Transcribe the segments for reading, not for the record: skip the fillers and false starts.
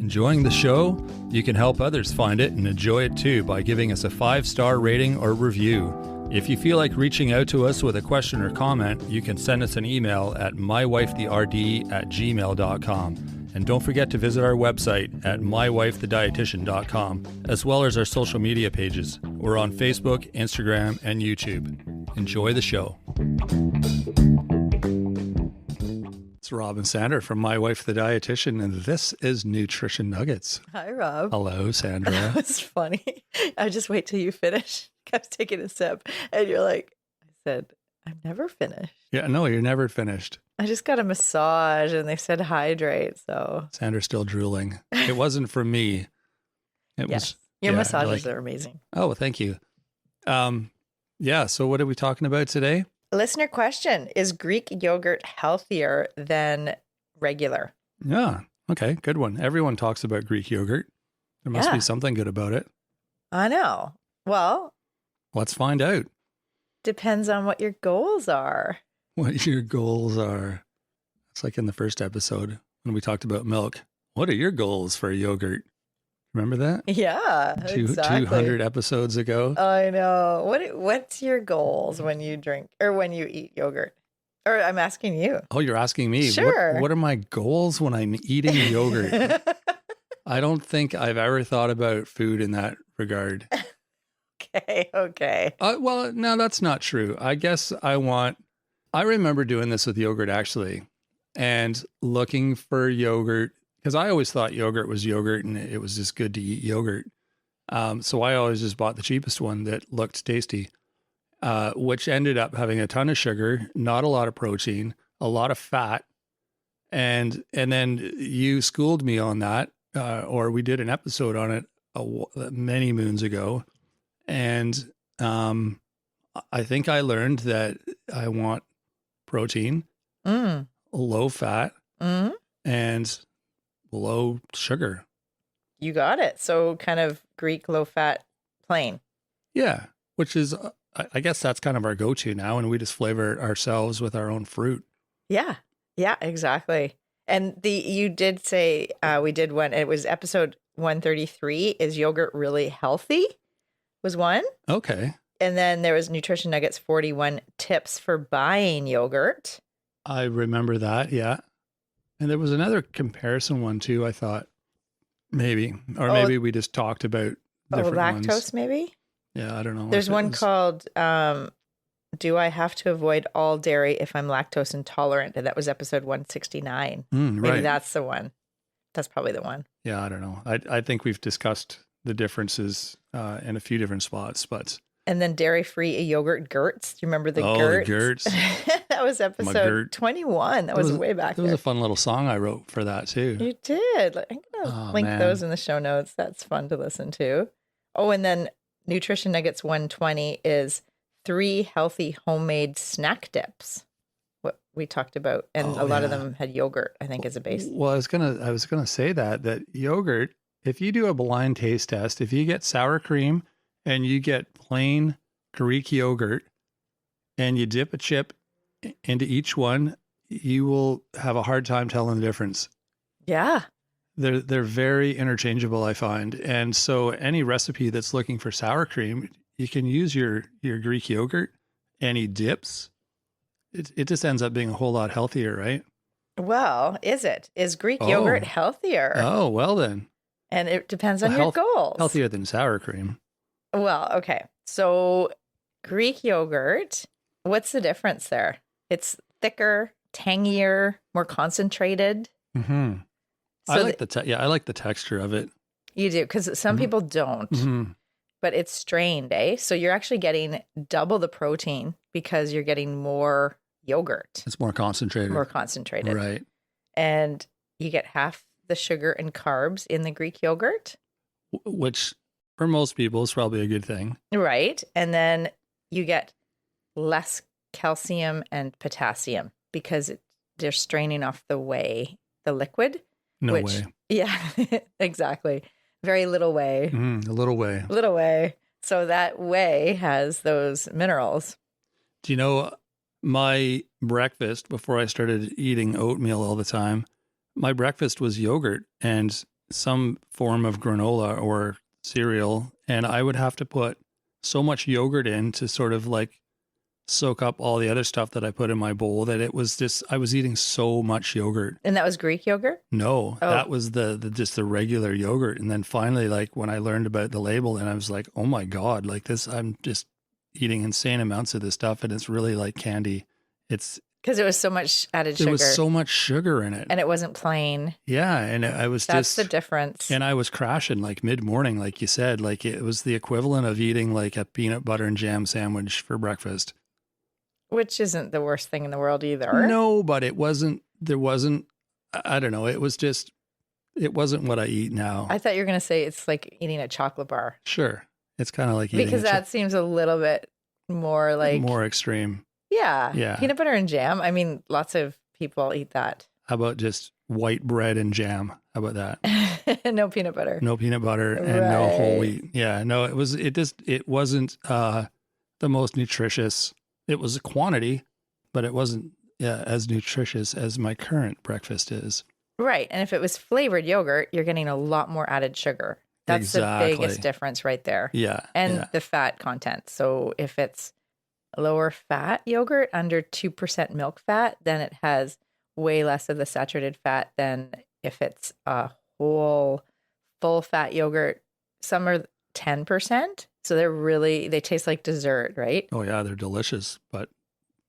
Enjoying the show? You can help others find it and enjoy it too by giving us a 5-star rating or review. If you feel like reaching out to us with a question or comment, you can send us an email at mywifetherd@gmail.com. And don't forget to visit our website at mywifethedietitian.com, as well as our social media pages. We're on Facebook, Instagram, and YouTube. Enjoy the show. It's Rob and Sandra from My Wife the Dietitian, and this is Nutrition Nuggets. Hi, Rob. Hello, Sandra. That was funny. I just wait till you finish. I was taking a sip, and you're like, I said, I'm never finished. Yeah, no, you're never finished. I just got a massage, and they said hydrate, so. Sandra's still drooling. It wasn't for me. It was. Your massages are amazing. Oh, thank you. Yeah, so what are we talking about today? Listener question, is Greek yogurt healthier than regular? Yeah, okay, good one. Everyone talks about Greek yogurt. There must be something good about it. I know. Well, let's find out. Depends on what your goals are. What your goals are. It's like in the first episode when we talked about milk. What are your goals for yogurt? Remember that? Yeah, exactly. 200 episodes ago. I know. What's your goals when you drink or when you eat yogurt? Or I'm asking you. Oh, you're asking me. Sure. What are my goals when I'm eating yogurt? I don't think I've ever thought about food in that regard. Okay. Well, no, that's not true. I guess I remember doing this with yogurt actually, and looking for yogurt, because I always thought yogurt was yogurt and it was just good to eat yogurt. So I always just bought the cheapest one that looked tasty, which ended up having a ton of sugar, not a lot of protein, a lot of fat. And then you schooled me on that, or we did an episode on it many moons ago. And I think I learned that I want protein, low fat, and low sugar. You got it. So kind of Greek low fat plain. Yeah. Which is, I guess that's kind of our go-to now. And we just flavor it ourselves with our own fruit. Yeah, exactly. And you did say, we did one, it was episode 133, is yogurt really healthy? Was one. Okay. And then there was Nutrition Nuggets 41 tips for buying yogurt. I remember that. Yeah. And there was another comparison one too, I thought maybe, or maybe we just talked about different lactose ones. Maybe. Yeah. I don't know. There's one called, do I have to avoid all dairy if I'm lactose intolerant? And that was episode 169. Maybe that's the one. That's probably the one. Yeah. I don't know. I think we've discussed the differences in a few different spots, but. And then dairy-free yogurt Gurts. Do you remember the Gurts? The Gurts. That was episode 21. That was way back there. There was a fun little song I wrote for that too. You did. I'm going to link those in the show notes. That's fun to listen to. Oh, and then Nutrition Nuggets 120 is 3 healthy homemade snack dips. What we talked about. And a lot of them had yogurt, I think, as a base. Well, I was gonna say that yogurt, if you do a blind taste test, if you get sour cream and you get plain Greek yogurt and you dip a chip into each one, you will have a hard time telling the difference. Yeah. They're very interchangeable, I find. And so any recipe that's looking for sour cream, you can use your Greek yogurt. Any dips, it just ends up being a whole lot healthier, right? Well, is it? Is Greek yogurt healthier? Oh, well then. And it depends on your goals. Healthier than sour cream. Well, okay. So Greek yogurt, what's the difference there? It's thicker, tangier, more concentrated. Mm-hmm. So I like I like the texture of it. You do, because some people don't. But it's strained, eh? So you're actually getting double the protein because you're getting more yogurt. It's more concentrated. Right. And you get half the sugar and carbs in the Greek yogurt. Which for most people is probably a good thing. Right. And then you get less calcium and potassium because they're straining off the liquid. No way. Yeah, exactly. Very little whey. A little whey. Little whey. So that whey has those minerals. Do you know my breakfast before I started eating oatmeal all the time? My breakfast was yogurt and some form of granola or cereal, and I would have to put so much yogurt in to sort of like soak up all the other stuff that I put in my bowl that it was just, I was eating so much yogurt. And that was Greek yogurt? No, Oh. that was the just the regular yogurt. And then finally, like when I learned about the label, and I was like, oh my God, like this, I'm just eating insane amounts of this stuff, and it's really like candy. It's because it was so much added sugar. There was so much sugar in it. And it wasn't plain. Yeah. And I was That's the difference. And I was crashing like mid-morning, like you said, like it was the equivalent of eating like a peanut butter and jam sandwich for breakfast. Which isn't the worst thing in the world either. No, but there wasn't, I don't know. It wasn't what I eat now. I thought you were going to say it's like eating a chocolate bar. Sure. It's kind of like eating because that seems a little bit more like more extreme. Yeah. Yeah. Peanut butter and jam. I mean, lots of people eat that. How about just white bread and jam? How about that? No peanut butter. No peanut butter and no whole wheat. Yeah. No, it wasn't the most nutritious. It was a quantity, but it wasn't as nutritious as my current breakfast is. Right. And if it was flavored yogurt, you're getting a lot more added sugar. That's the biggest difference right there. Yeah. And the fat content. So if it's lower fat yogurt, under 2% milk fat, then it has way less of the saturated fat than if it's a whole full fat yogurt. Some are 10%. So they taste like dessert, right? Oh yeah, they're delicious, but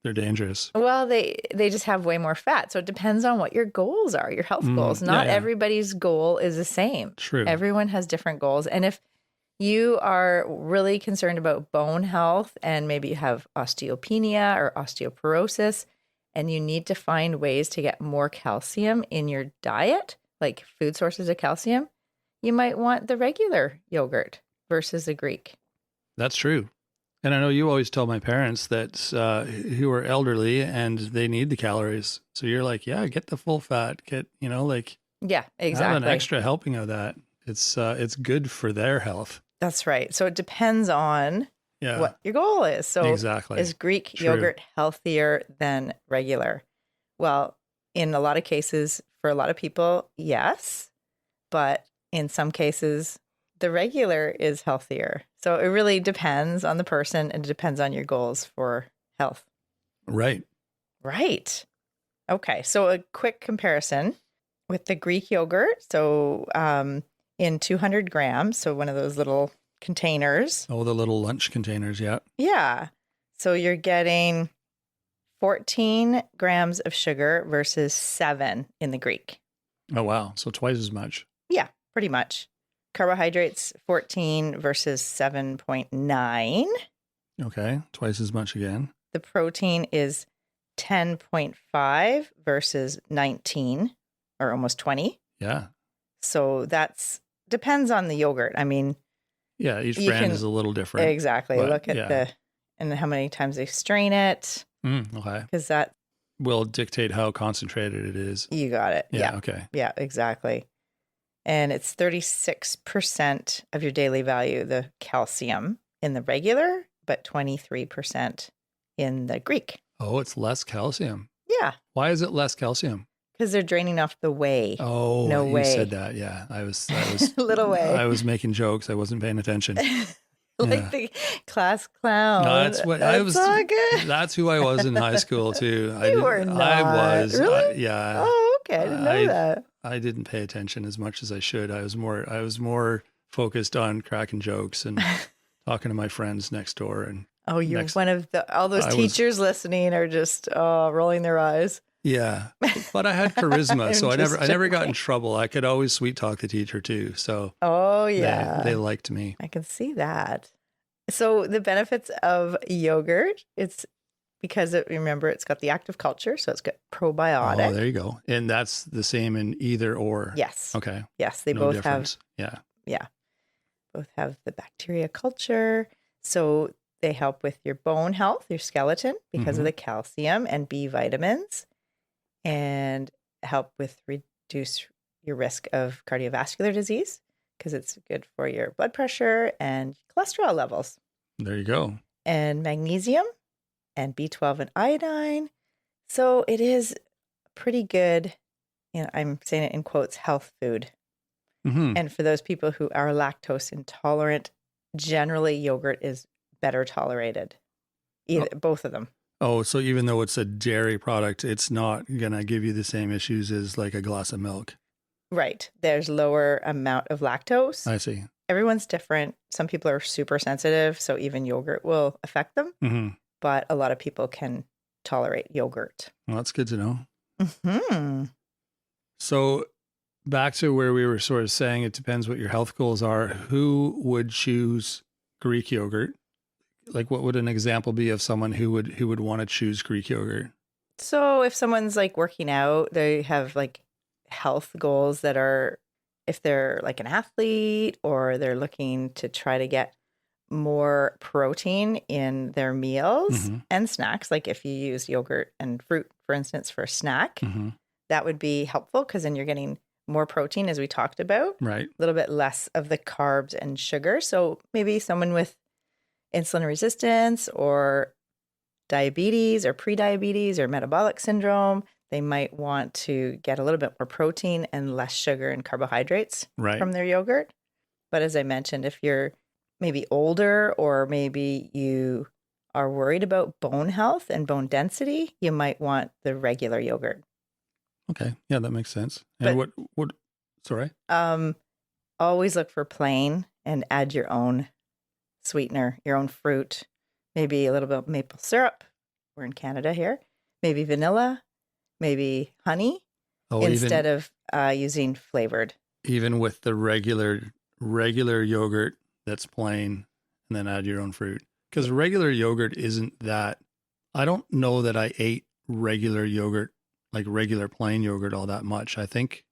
they're dangerous. Well, they just have way more fat. So it depends on what your goals are, your health goals. Not everybody's goal is the same. True. Everyone has different goals. And if you are really concerned about bone health and maybe you have osteopenia or osteoporosis and you need to find ways to get more calcium in your diet, like food sources of calcium, you might want the regular yogurt versus the Greek. That's true. And I know you always tell my parents that who are elderly and they need the calories. So you're like, yeah, get the full fat, yeah, exactly. Have an extra helping of that. It's good for their health. That's right. So it depends on what your goal is. So is Greek yogurt healthier than regular? Well, in a lot of cases, for a lot of people, yes. But in some cases, the regular is healthier. So it really depends on the person and it depends on your goals for health. Right. Right. Okay. So a quick comparison with the Greek yogurt. So in 200 grams, so one of those little containers. Oh, the little lunch containers. Yeah. Yeah. So you're getting 14 grams of sugar versus 7 in the Greek. Oh, wow. So twice as much. Yeah, pretty much. Carbohydrates, 14 versus 7.9. Okay. Twice as much again. The protein is 10.5 versus 19 or almost 20. Yeah. So depends on the yogurt. I mean, yeah, each brand is a little different. Exactly. Look at and how many times they strain it. Okay. Because that will dictate how concentrated it is. You got it. Yeah. Okay. Yeah, exactly. And it's 36% of your daily value, the calcium in the regular, but 23% in the Greek. Oh, it's less calcium. Yeah. Why is it less calcium? Because they're draining off the whey. Oh, no you whey. said that. Yeah. I was little whey. I was making jokes. I wasn't paying attention. The class clown. No, that's what I was. All good. That's who I was in high school too. You were not. I was. Really? Yeah. Oh, okay. I didn't know that. I didn't pay attention as much as I should. I was more focused on cracking jokes and talking to my friends next door. And you're one of all those teachers listening are just rolling their eyes. Yeah, but I had charisma, so I never got in trouble. I could always sweet talk the teacher too. So they liked me. I can see that. So the benefits of yogurt, it's because remember it's got the active culture, so it's got probiotic. Oh, there you go, and that's the same in either or. Yes. Okay. Yes, they both have. Yeah, both have the bacteria culture, so they help with your bone health, your skeleton, because of the calcium and B vitamins. And help with reduce your risk of cardiovascular disease because it's good for your blood pressure and cholesterol levels. There you go. And magnesium and B12 and iodine. So it is pretty good, I'm saying it in quotes, health food. Mm-hmm. And for those people who are lactose intolerant, generally yogurt is better tolerated. Both of them. Oh, so even though it's a dairy product, it's not going to give you the same issues as like a glass of milk. Right. There's lower amount of lactose. I see. Everyone's different. Some people are super sensitive, so even yogurt will affect them. Mm-hmm. But a lot of people can tolerate yogurt. Well, that's good to know. Mm-hmm. So back to where we were sort of saying it depends what your health goals are. Who would choose Greek yogurt? Like, what would an example be of someone who would want to choose Greek yogurt? So if someone's like working out, they have like health goals that are, if they're like an athlete or they're looking to try to get more protein in their meals and snacks, like if you use yogurt and fruit, for instance, for a snack, that would be helpful because then you're getting more protein, as we talked about, right? A little bit less of the carbs and sugar. So maybe someone with insulin resistance or diabetes or prediabetes or metabolic syndrome, they might want to get a little bit more protein and less sugar and carbohydrates from their yogurt. But as I mentioned, if you're maybe older or maybe you are worried about bone health and bone density, you might want the regular yogurt. Okay. Yeah, that makes sense. And what sorry? Always look for plain and add your own sweetener, your own fruit, maybe a little bit of maple syrup. We're in Canada here. Maybe vanilla, maybe honey, instead of using flavored. Even with the regular yogurt that's plain, and then add your own fruit. Because regular yogurt isn't that. I don't know that I ate regular yogurt, like regular plain yogurt, all that much. I think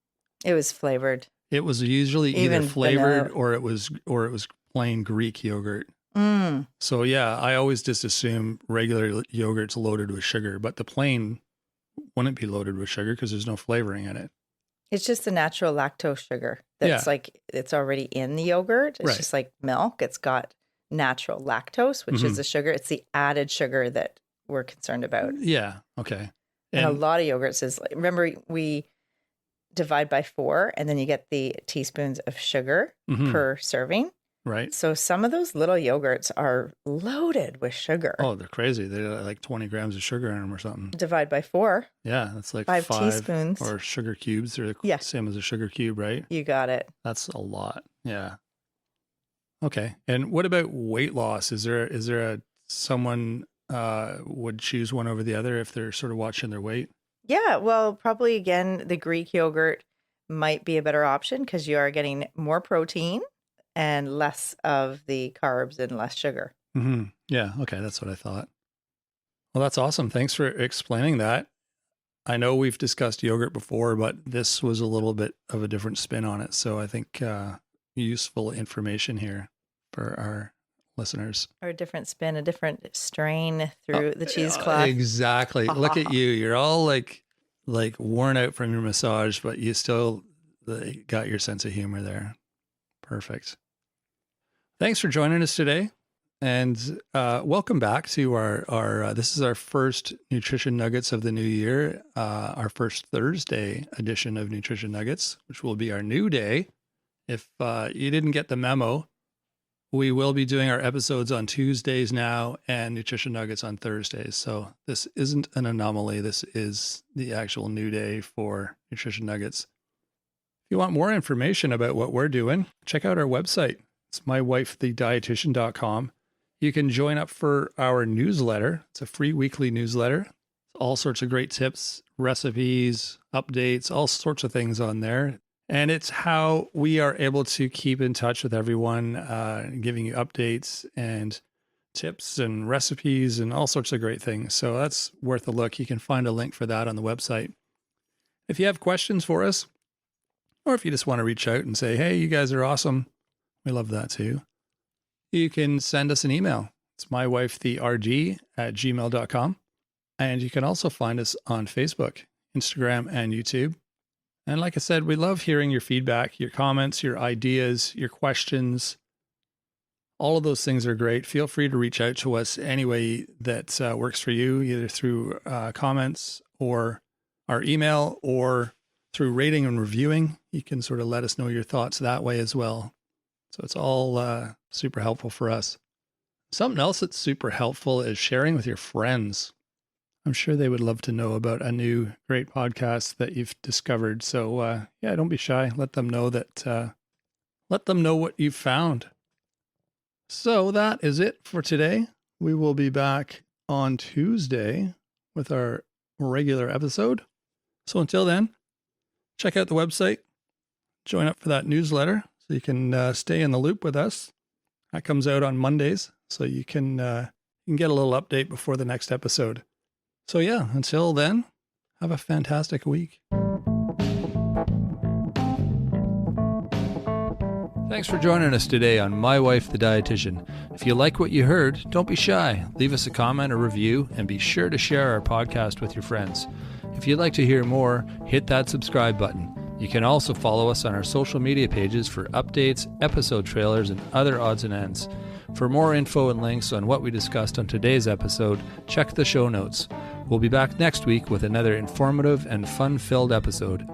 it was flavored. It was usually either flavored vanilla. or it was plain Greek yogurt. So yeah, I always just assume regular yogurt's loaded with sugar, but the plain wouldn't be loaded with sugar because there's no flavoring in it. It's just the natural lactose sugar that's like it's already in the yogurt. It's just like milk. It's got natural lactose, which is the sugar. It's the added sugar that we're concerned about. Yeah. Okay. And a lot of yogurts is like, remember we divide by 4 and then you get the teaspoons of sugar per serving. Right. So some of those little yogurts are loaded with sugar. Oh, they're crazy. They're like 20 grams of sugar in them or something. Divide by 4. Yeah, that's like 5 teaspoons. Or sugar cubes. They're the same as a sugar cube, right? You got it. That's a lot. Yeah. Okay. And what about weight loss? Is there someone would choose one over the other if they're sort of watching their weight? Yeah. Well, probably again, the Greek yogurt might be a better option because you are getting more protein and less of the carbs and less sugar. Yeah. Okay. That's what I thought. Well, that's awesome. Thanks for explaining that. I know we've discussed yogurt before, but this was a little bit of a different spin on it. So I think useful information here for our listeners. Or a different spin, a different strain through the cheesecloth. Exactly. Look at you. You're all like worn out from your massage, but you still got your sense of humor there. Perfect. Thanks for joining us today. And welcome back to our this is our first Nutrition Nuggets of the new year, our first Thursday edition of Nutrition Nuggets, which will be our new day. If you didn't get the memo, we will be doing our episodes on Tuesdays now and Nutrition Nuggets on Thursdays. So this isn't an anomaly. This is the actual new day for Nutrition Nuggets. If you want more information about what we're doing, check out our website. It's mywifethedietitian.com. You can join up for our newsletter. It's a free weekly newsletter. All sorts of great tips, recipes, updates, all sorts of things on there. And it's how we are able to keep in touch with everyone, giving you updates and tips and recipes and all sorts of great things. So that's worth a look. You can find a link for that on the website. If you have questions for us, or if you just want to reach out and say, hey, you guys are awesome, we love that too. You can send us an email. It's mywifetherd@gmail.com. And you can also find us on Facebook, Instagram, and YouTube. And like I said, we love hearing your feedback, your comments, your ideas, your questions. All of those things are great. Feel free to reach out to us any way that works for you, either through comments or our email or through rating and reviewing. You can sort of let us know your thoughts that way as well. So it's all super helpful for us. Something else that's super helpful is sharing with your friends. I'm sure they would love to know about a new great podcast that you've discovered. So yeah, don't be shy. Let them know that. Let them know what you've found. So that is it for today. We will be back on Tuesday with our regular episode. So until then, check out the website. Join up for that newsletter so you can stay in the loop with us. That comes out on Mondays, so you can get a little update before the next episode. So yeah, until then, have a fantastic week. Thanks for joining us today on My Wife the Dietitian. If you like what you heard, don't be shy. Leave us a comment or review, and be sure to share our podcast with your friends. If you'd like to hear more, hit that subscribe button. You can also follow us on our social media pages for updates, episode trailers, and other odds and ends. For more info and links on what we discussed on today's episode, check the show notes. We'll be back next week with another informative and fun-filled episode.